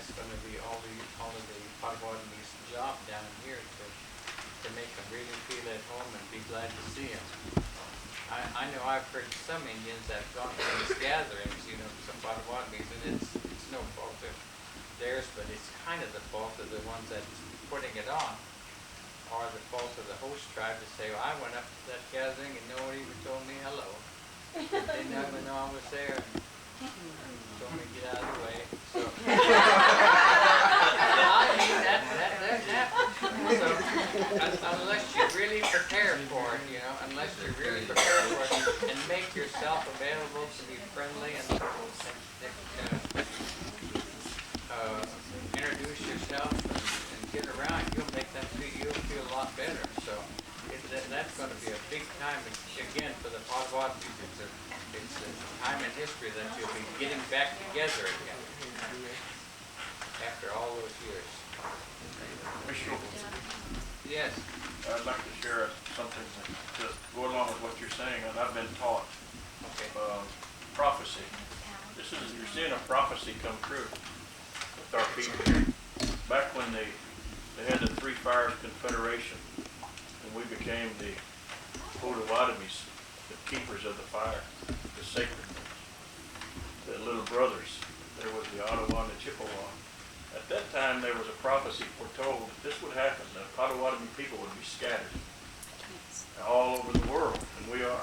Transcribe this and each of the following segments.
that's going to be all of the Potawatomi's job down here to make them really feel at home and be glad to see them. I know I've heard some Indians that have gone to these gatherings, you know, some Potawatomis, and it's no fault of theirs, but it's kind of the fault of the ones that's putting it on, or the fault of the host tribe to say, well, I went up to that gathering and no one even told me hello. They didn't even know I was there. Told me to get out of the way. So, I mean, that happens. So, unless you really prepare for it, you know, unless you really prepare for it and make yourself available to be friendly and introduce yourself and get around, you'll feel a lot better. So, that's going to be a big time again for the Potawatomis. It's a time in history that you'll be getting back together again after all those years. Bishop, Yes. I'd like to share something to go along with what you're saying, and I've been taught Okay. prophecy. You're seeing a prophecy come true with our people. Back when they had the Three Fires Confederation, and we became the Potawatomis, the keepers of the fire, the sacred ones, the little brothers. There was the Ottawa and the Chippewa. At that time, there was a prophecy foretold that this would happen. The Potawatomi people would be scattered all over the world, and we are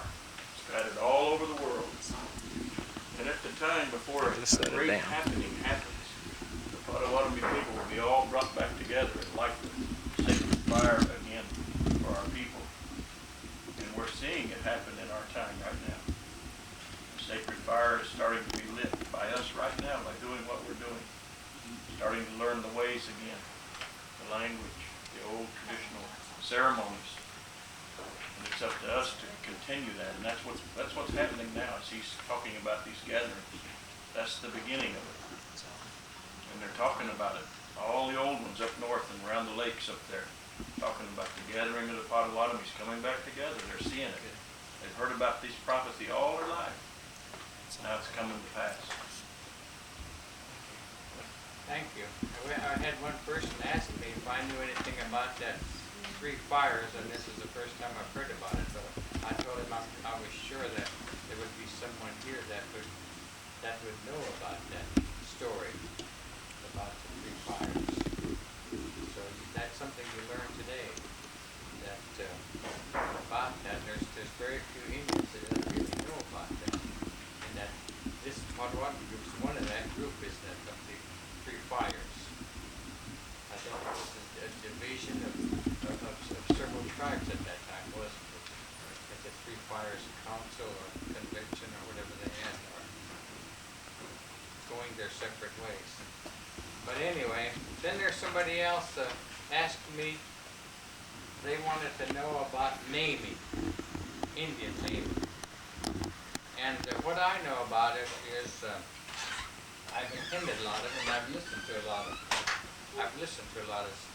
scattered all over the world. And at the time before a great happening happens, the Potawatomi people will be all brought back together and light the sacred fire again for our people. And we're seeing it happen in our time right now. The sacred fire is starting to be lit by us right now by doing what we're doing. Starting to learn the ways again, the language, the old traditional ceremonies. And it's up to us to continue that. And that's what's happening now as he's talking about these gatherings. That's the beginning of it. And they're talking about it. All the old ones up north and around the lakes up there, talking about the gathering of the Potawatomis coming back together. They're seeing it. They've heard about this prophecy all their life. Now it's coming to pass. Thank you. I had one person ask me if I knew anything about that Three Fires, and this is the first time I've heard about it, but I told him I was sure that there would be someone here that would know about that story, about the Three Fires. So that's something you learned today, that about that. There's very few Indians that really know about that, and that this Potawatomi group is one of that group, is that of the Three Fires. I think it was a division of several tribes at that time, wasn't it? At the Three Fires Council or Convention or whatever they had, or going their separate ways. But anyway, then there's somebody else asked me, they wanted to know about naming, Indian naming. And what I know about it is, I've attended a lot of them, I've listened to a lot of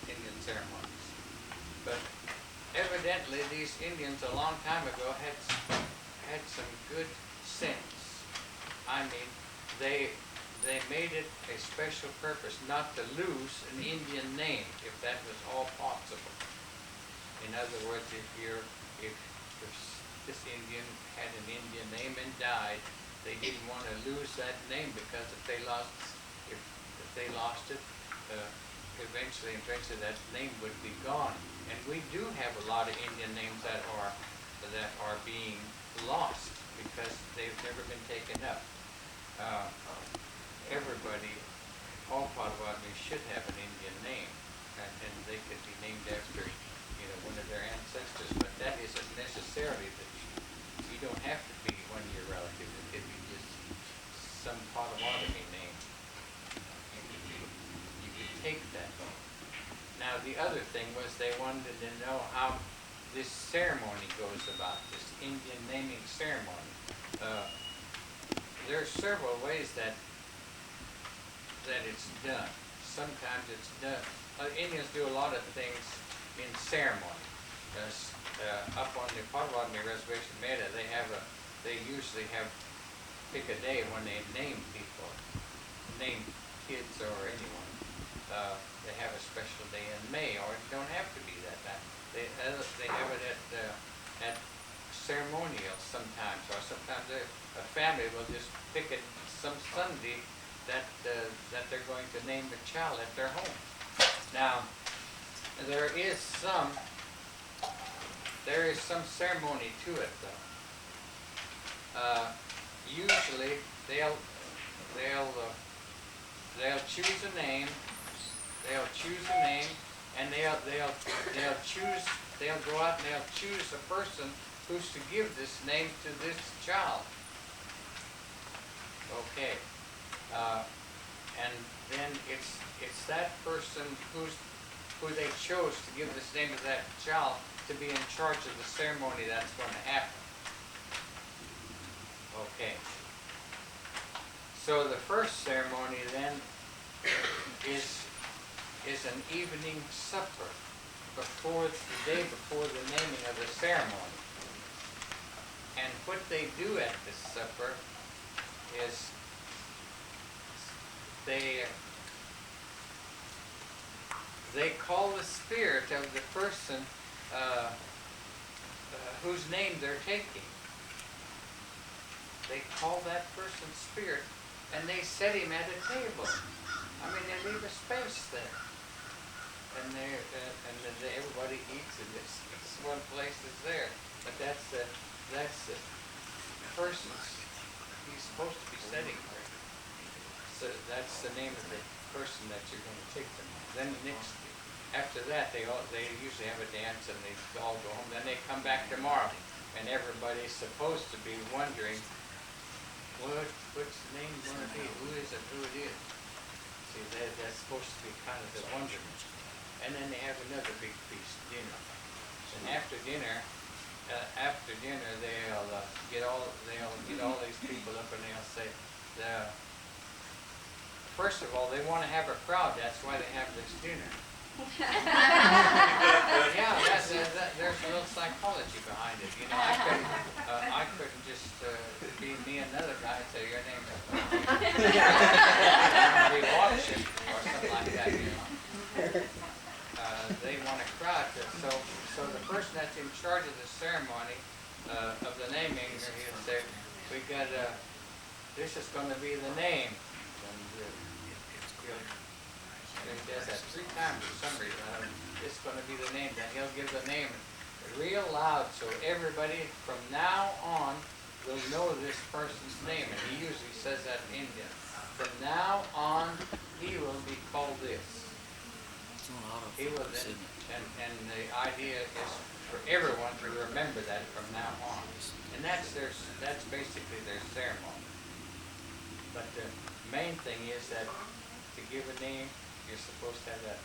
Indian ceremonies. But evidently these Indians a long time ago had some good sense. I mean, they made it a special purpose not to lose an Indian name if that was all possible. In other words, if this Indian had an Indian name and died, they didn't want to lose that name, because if they lost it, eventually that name would be gone. And we do have a lot of Indian names that are being lost because they've never been taken up. Everybody, all Potawatomis should have an Indian name, and they could be named after, one of their ancestors. But that isn't necessarily that you don't have to be one of your relatives. It could be just some Potawatomi name. You could take that name. Now the other thing was they wanted to know how this ceremony goes about, this Indian naming ceremony. There are several ways that it's done. Sometimes it's done. Indians do a lot of things in ceremony. Up on the Potawatomi Reservation, Meta, they usually pick a day when they name people, name kids or anyone, they have a special day in May, or it don't have to be that time. They have it at ceremonial sometimes, or sometimes a family will just pick it some Sunday that they're going to name the child at their home. Now, there is some ceremony to it, though. Usually they'll choose a name. They'll choose a name, and they'll go out and they'll choose a person who's to give this name to this child. Okay, and then it's that person who they chose to give this name to that child to be in charge of the ceremony that's going to happen. Okay. So the first ceremony then is an evening supper before the day before the naming of the ceremony. And what they do at this supper is they call the spirit of the person whose name they're taking. They call that person's spirit, and they set him at a table. I mean, they leave a space there, and everybody eats, and this one place is there. But that's the person's. He's supposed to be sitting there. So that's the name of the person that you're going to take them. Then after that, they usually have a dance, and they all go home. Then they come back tomorrow, and everybody's supposed to be wondering, what's the name going to be? Who is it? Who it is? See, that's supposed to be kind of the wonderment. And then they have another big feast, dinner. And after dinner, they'll get all these people up, and they'll say, first of all, they want to have a crowd. That's why they have this dinner. Yeah, there's a little psychology behind it. You know, I couldn't just be me and another guy and say your name is be watching or something like that. You know, they want a crowd. So the person that's in charge of the ceremony of the naming, he'll say, "We got this is going to be the name." And he does that 3 times for some reason. It's going to be the name. Then he'll give the name real loud, so everybody from now on will know this person's name. And he usually says that in Indian. From now on, he will be called this. He will then, and the idea is for everyone to remember that from now on. And that's basically their ceremony. But the main thing is that to give a name, you're supposed to have that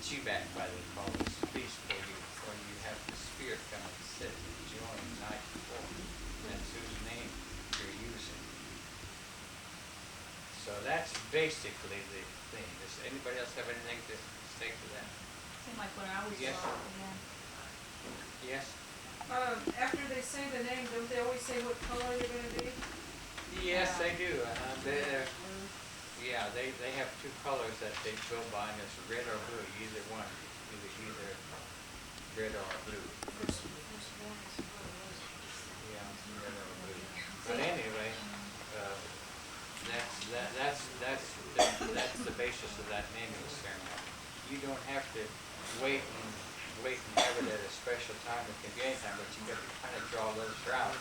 chibak, by they call it, feast where you have the spirit come and sit and join the night before. That's whose name you're using. So that's basically the thing. Does anybody else have anything to say to that? Seemed like when I was Yes. Yes? after they say the name, don't they always say what color you're gonna be? Yes, they do. They have 2 colors that they go by, and it's red or blue. Either one, either red or blue. Yeah, red or blue. But anyway, that's the basis of that naming ceremony. You don't have to wait and have it at a special time. It can be any time, but you got to kind of draw those out.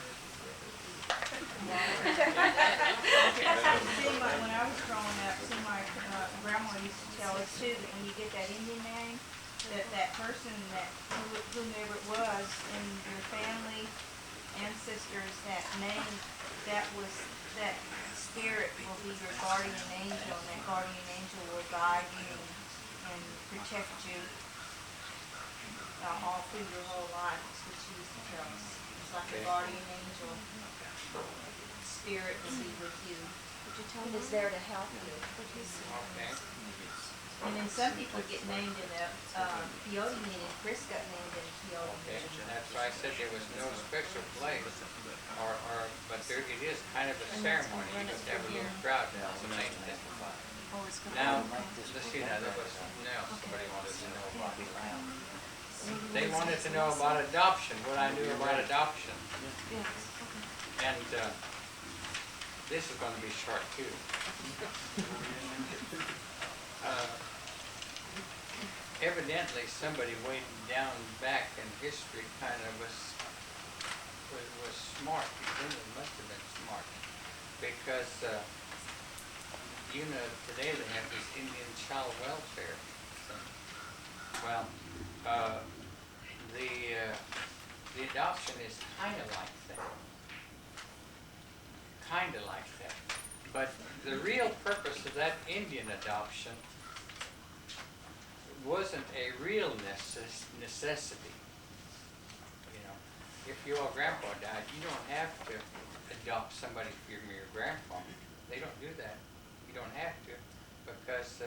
Seemed like when I was growing up, seemed like grandma used to tell us too that when you get that Indian name, that person whomever it was in your family, ancestors, that name, that spirit will be your guardian angel, and that guardian angel will guide you and protect you all through your whole life. That's what she used to tell us. It's like a guardian angel. Spirit will be with you. Is there to help you. Okay. And then some people get named in the, peyote meeting. Chris got named in the peyote Okay, meeting. and that's why I said there was no special place, but there, it is kind of a ceremony, you just have a little crowd now tonight. Now, let's see, now, there was something else somebody wanted to know about. They wanted to know about adoption, what I knew about adoption. And, this is gonna be short too. Evidently, somebody way down back in history kind of was smart. They must have been smart, because you know today they have this Indian child welfare thing. Well, the adoption is kind of like that. Kind of like that. But the real purpose of that Indian adoption wasn't a real necessity. You know, if your grandpa died, you don't have to adopt somebody from your grandpa. They don't do that. You don't have to, because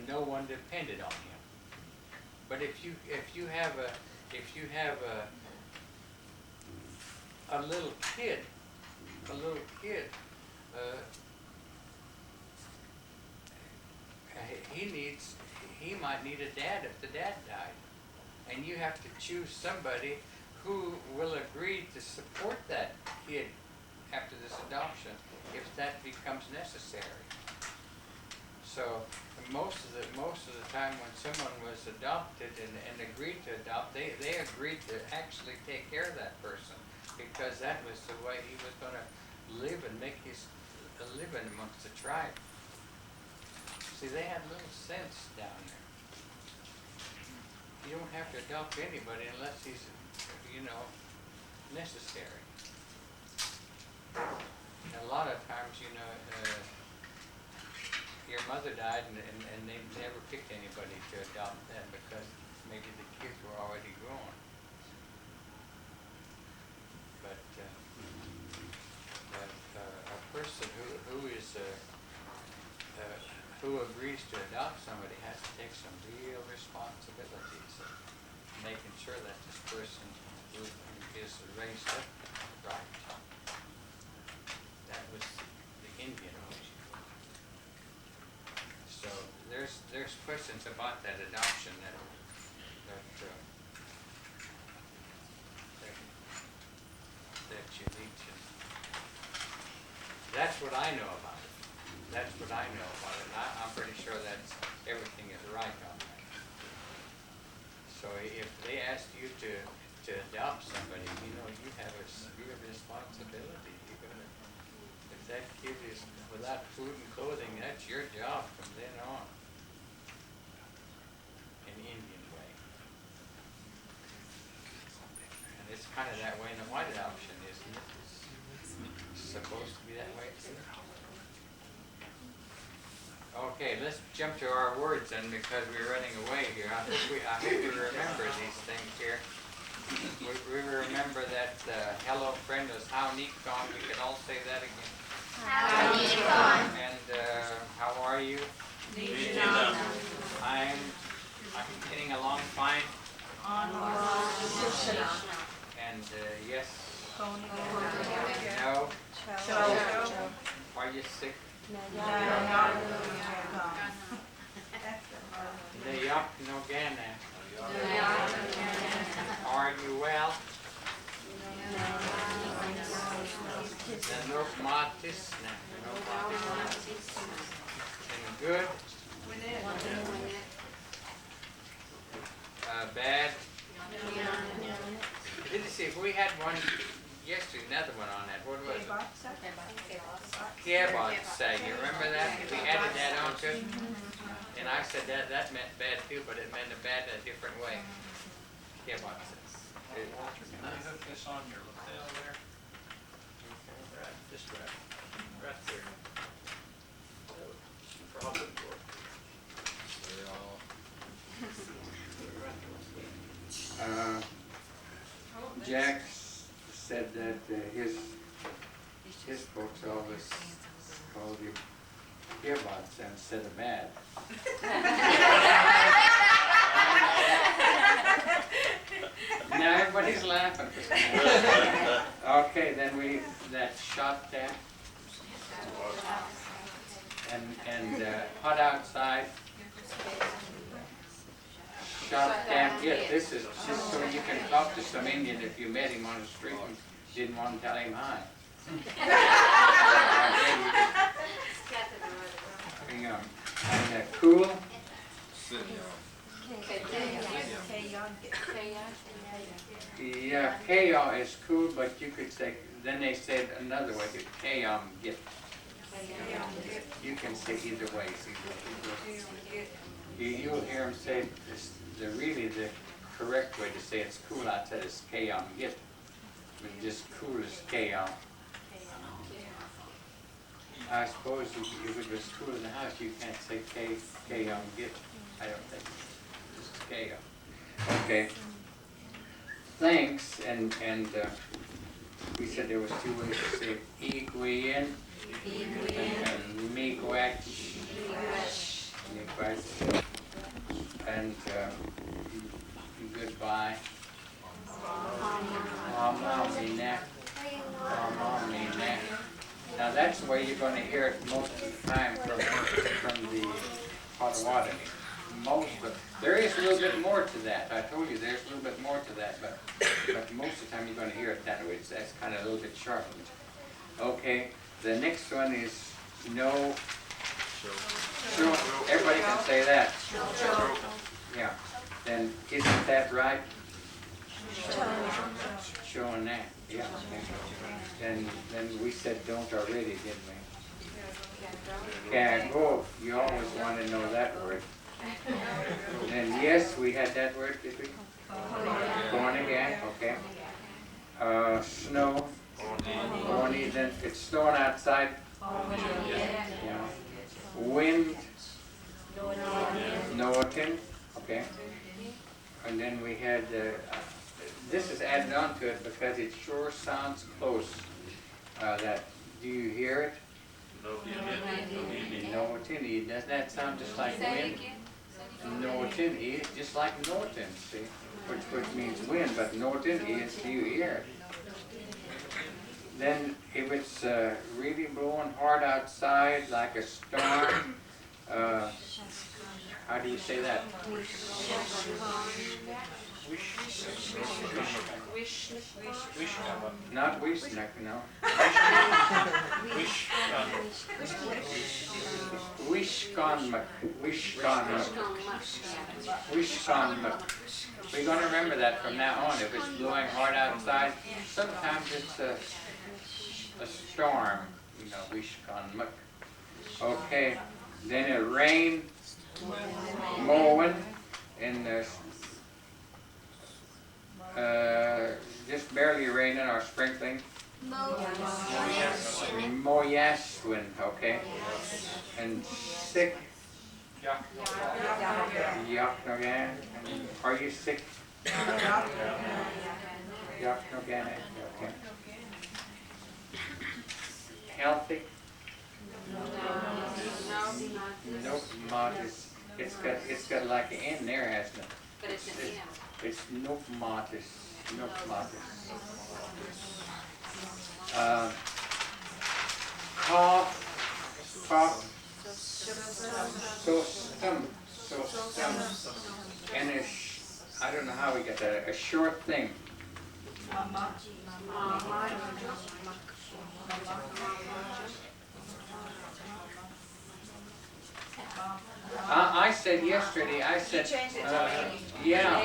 no one depended on him. But if you have a little kid, he might need a dad if the dad died. And you have to choose somebody who will agree to support that kid after this adoption, if that becomes necessary. So most of the time when someone was adopted and agreed to adopt, they agreed to actually take care of that person, because that was the way he was going to live and make his living amongst the tribe. See, they had little sense down there. You don't have to adopt anybody unless he's, you know, necessary. And a lot of times, you know, your mother died and they never picked anybody to adopt them because maybe the kids were already grown. But a person who agrees to adopt somebody has to take some real responsibilities of making sure that this person is raised up right. That was the Indian way. So there's questions about that adoption that you need to. That's what I know about it. That's what I know about it. I'm pretty sure that everything is right on that. So if they ask you to adopt somebody, you know you have a real responsibility. You're gonna, if that kid is without food and clothing, that's your job from then on. In Indian way. And it's kind of that way in the white adoption, isn't it? It's supposed to be that way too. Okay, let's jump to our words then, because we're running away here. I hope we remember these things here. We remember that hello friend was how neat gone. We can all say that again. How neat gone. And how are you? Neat gone. I'm getting along fine. And yes. No. Are you sick? Nayok no gana. Are you well? Nanok matis na. And good? Bad? Didn't see if we had one yesterday, another one on that. What was it? Kiabotsa. You remember that? We added that on to it. And I said that meant bad too, but it meant a bad a different way. Kiabotsa. Hey, Walter, can I hook this on your lapel there? Right, just right there. Probably work. Jack said that his folks always called him earbuds instead of bad. Now everybody's laughing. Okay, then that shot that. And hot outside. Shot damn it. This is just so you can talk to some Indian if you met him on the street and didn't want to tell him hi. And cool. Yeah, kaya is cool, but you could say, then they said another way, kaya get. You can say either way. You'll hear them say this, the correct way to say it's cool outside is kaya get. But just cool is kaya. I suppose if it was cool in the house, you can't say kaya get. I don't think. Just kaya. Okay. Thanks, and we said there was two ways to say Iguin and Miigwech, and goodbye. Now that's the way you're going to hear it most of the time from the Potawatomi. There is a little bit more to that. I told you there's a little bit more to that, but most of the time you're going to hear it that way. That's kind of a little bit sharpened. Okay, the next one is no. Sure. Everybody can say that. Yeah. Then isn't that right? Showing that. Yeah. Then we said don't already, didn't we? Yeah, go. You always want to know that word. And yes, we had that word, did we? Born again, okay. Snow, borny, then it's snowing outside. Yeah. Wind, Noatin, okay. And then we had, this is added on to it because it sure sounds close. Do you hear it? Noatin, doesn't that sound just like wind? Noatin is just like Norton, see, which means wind, but Norton is, do you hear it? Then if it's really blowing hard outside, like a storm, how do you say that? Not wishnak, no. Wishkonmak. We're going to remember that from now on. If it's blowing hard outside, sometimes it's a storm. You know, wishkonmak. Okay, then it rained, mowing, and just barely raining or sprinkling. Moyaswin, okay. And sick. Yaknogan. Are you sick? Yaknogan, okay. Healthy? Nope, modest. It's got like an N there, hasn't it? But it's an M. It's nope modest. Cough, so and I don't know how we get that, a short thing. I said yesterday, yeah,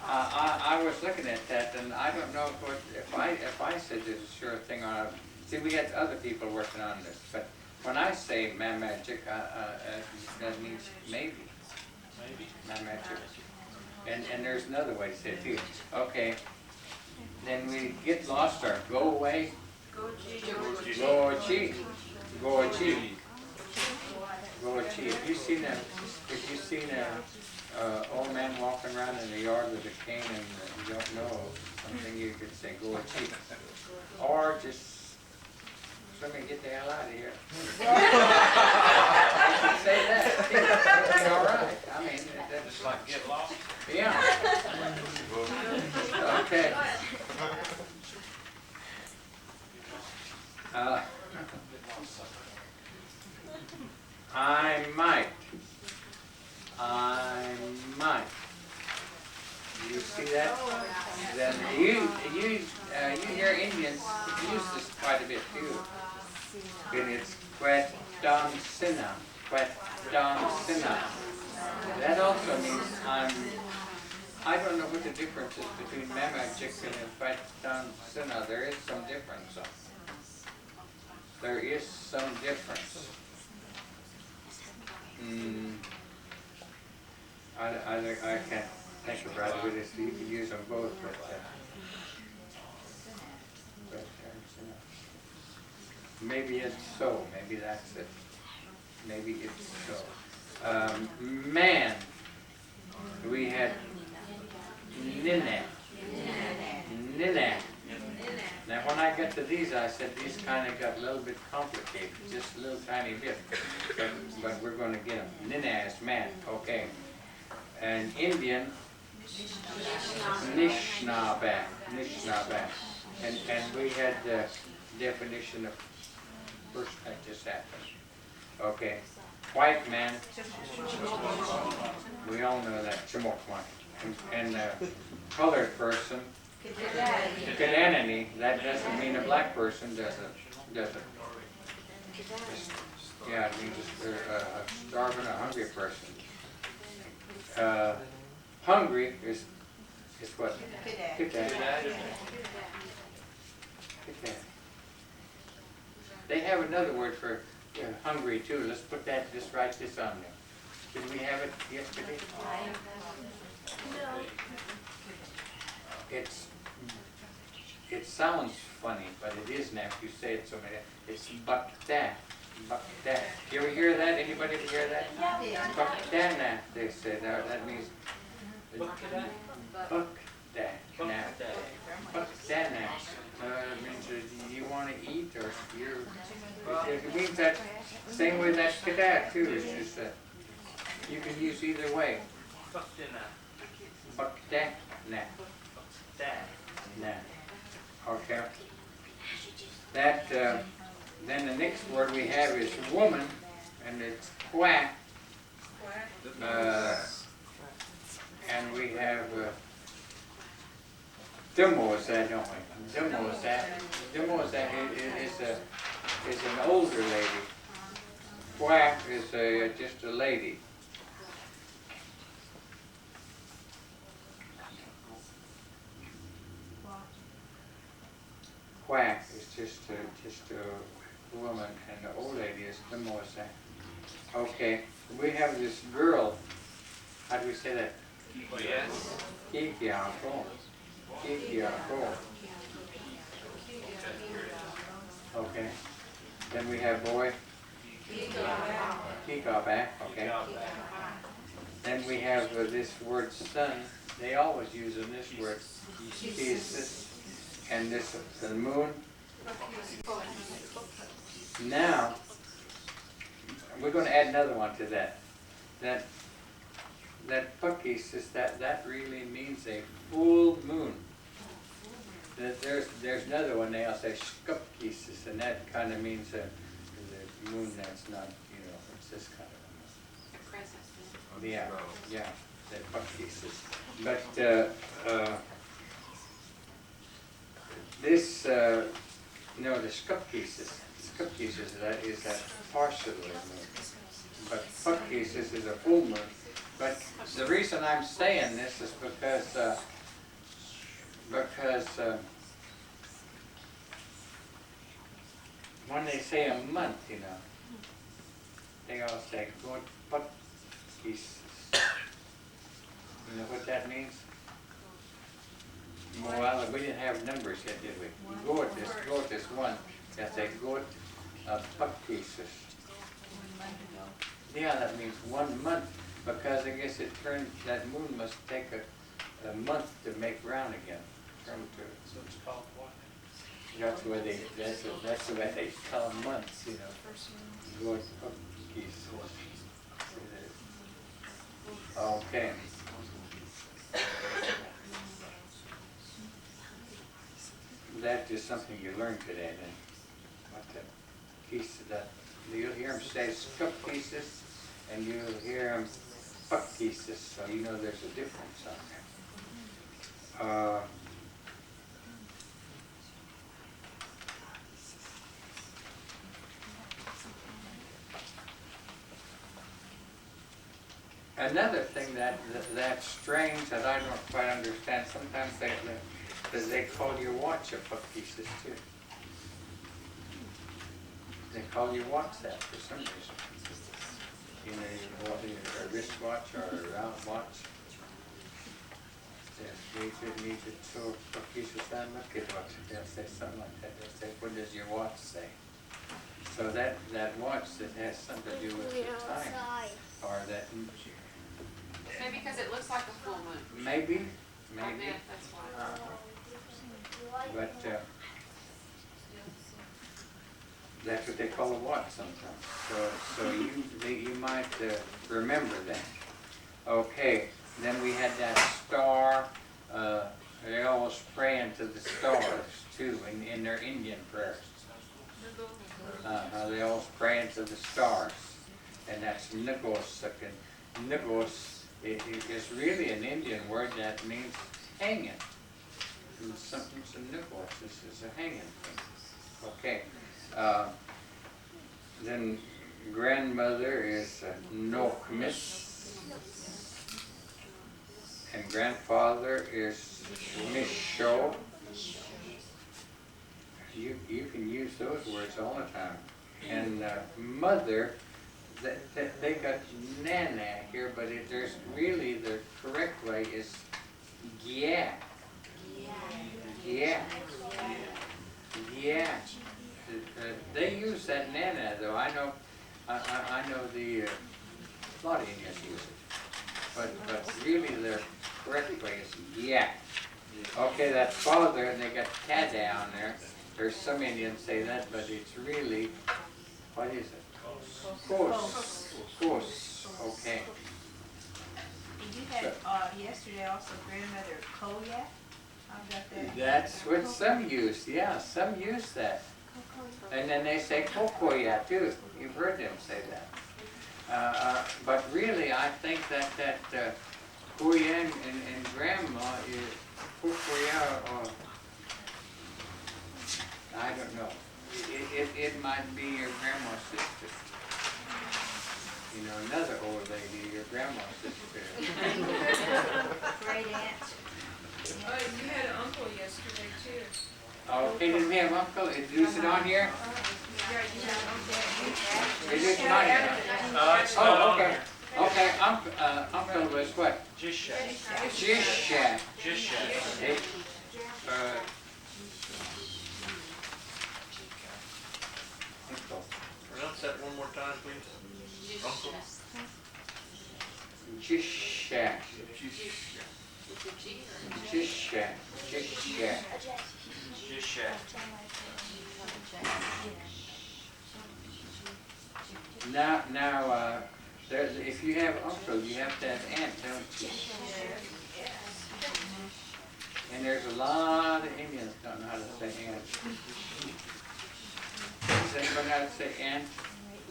I was looking at that, and I don't know if I said this a sure thing or not. See, we had other people working on this, but when I say magic, that means maybe. Magic. And there's another way to say it too. Okay, then we get lost or go away. Go cheat. If you seen a old man walking around in the yard with a cane and you don't know something, you could say go cheat. Or just let me get the hell out of here. I should say that. It'll be all right. I mean, that's Just like get lost. yeah. Okay. I might. You see that? Then you hear Indians use this quite a bit too. And it's Quet-don-sina. Quet-don-sina. That also means I don't know what the difference is between Mamajikin and Quet-don-sina. There is some difference. There is some difference. I can't think of right with this. You can use them both, but maybe it's so. Maybe that's it. Maybe it's so. Man, we had Nene. Now when I got to these, I said these kind of got a little bit complicated, just a little tiny bit, but we're going to get them. Nene is man, okay. And Indian, Nishnabak. And we had the definition of first that just happened. Okay. White man, we all know that, Chimokwan. And colored person, Kadanani, that doesn't mean a black person, does it? Yeah, it means a starving, a hungry person. Hungry is what? Kadan. They have another word for hungry too. Let's put that, just write this on there. Did we have it yesterday? No. It sounds funny, but it isn't after you say it so many. It's bakta. You ever hear that? Anybody ever hear that? Yeah. Bakta, they say. That means bakta. Means you want to eat, or it means that same way that kadat too. It's just that you can use either way. Bakta. Okay. That then the next word we have is woman, and it's quack. And we have Dumozat, don't we? Dumozat is an older lady. Quack is just a lady. Quack is just a woman, and the old lady is Dumozat. Okay, we have this girl. How do we say that? Kikiako. Okay. Then we have boy. Kikabak. Okay. Then we have this word sun. They always use in this word. Kisis. And this the moon. Now we're going to add another one to that. That pukisis, that really means a full moon. There's another one they'll say shkupkisis, and that kind of means the moon that's not, it's this kind of moon. Yeah, that pukisis. But this, the skupkisis, that is that partial moon. But pukisis is a full moon. But the reason I'm saying this is because when they say a month, they all say good pieces. You know what that means? Well, we didn't have numbers yet, did we? Go at this one. That's a good pieces. Yeah, that means 1 month. Because I guess that moon must take a month to make round again. So it's called what? That's the way they call them months, you know. Good cookies. Okay. That is something you learned today then. What the piece of that, you'll hear them say scup pieces and you'll hear them puck pieces, so you know there's a difference on there. Another thing that's strange that I don't quite understand, sometimes they call your watch a puck pieces too. They call your watch that for some reason. You know, a wristwatch or a round watch. Needs a two puck pieces and look at what they'll say something like that. They'll say, what does your watch say? So that watch that has something to do with the time, or that. Maybe because it looks like a full moon. Maybe. I bet that's why. But that's what they call a watch sometimes. So you might remember that. Okay. Then we had that star. They always pray into the stars too in their Indian prayers. They always pray into the stars, and that's nugos. Nugos is really an Indian word that means hanging. Something's a nugos. This is a hanging thing. Okay. Then grandmother is Nokmis. And grandfather is Misho. You can use those words all the time. And mother, they got Nana here, but there's really the correct way is Gya. Gya. Gya. They use that Nana though. I know the a lot of Indians use it. But really the correct way is yeah. Okay, that's father, and they got ta down there. There's some Indians say that, but it's really, what is it? Kos. Kos. Okay. You had yesterday also grandmother Koya. I've got that. That's what some use. Yeah, some use that. And then they say kokoya too. You've heard them say that. But really, I think that Kuya and Grandma is Kuya, or I don't know. It might be your grandma's sister. You know, another old lady, your grandma's sister. Great aunt. You had an uncle yesterday too. Okay, did we have uncle? Is it on here? Yeah, you had an uncle. Is it not here? It's Oh, not on okay. there. Okay, uncle was what? Jishak. Jishak. Jishak. Uncle. Pronounce that one more time, please. Uncle. Jishak. With the G or Jishak. Jishak. Jishak. Now, if you have uncle, you have to have aunt, don't you? And there's a lot of Indians don't know how to say aunt. Does anybody know how to say aunt?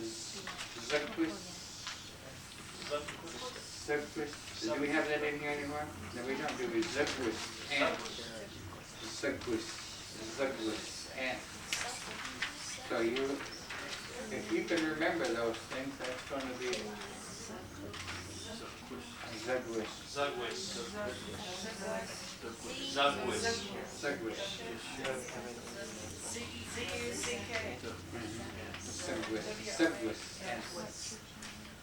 Zukwis? Zukwis? Do we have that in here anymore? No, we don't, do we? Zukwis, aunt. Zukwis, Zukwis, aunt. So if you can remember those things, that's going to be Zugwis. Zugwis. Zugwis. Zugwis. Zugwis.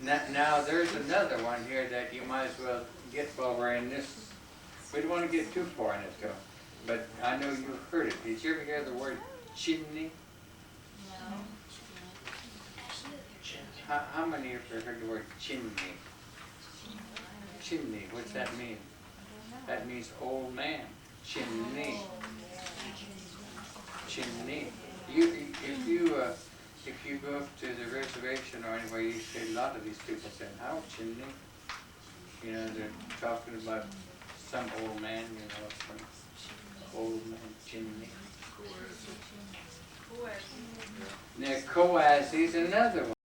Now there's another one here that you might as well get while we're in this. We don't want to get too far in it though. But I know you've heard it. Did you ever hear the word chimney? How many of you heard the word chimney? Chimney, what's that mean? That means old man. Chimney. chimney. If you go up to the reservation or anywhere, you see a lot of these people saying, "How chimney?" You know, they're talking about some old man, you know, some old man chimney. Now, Coas is another one.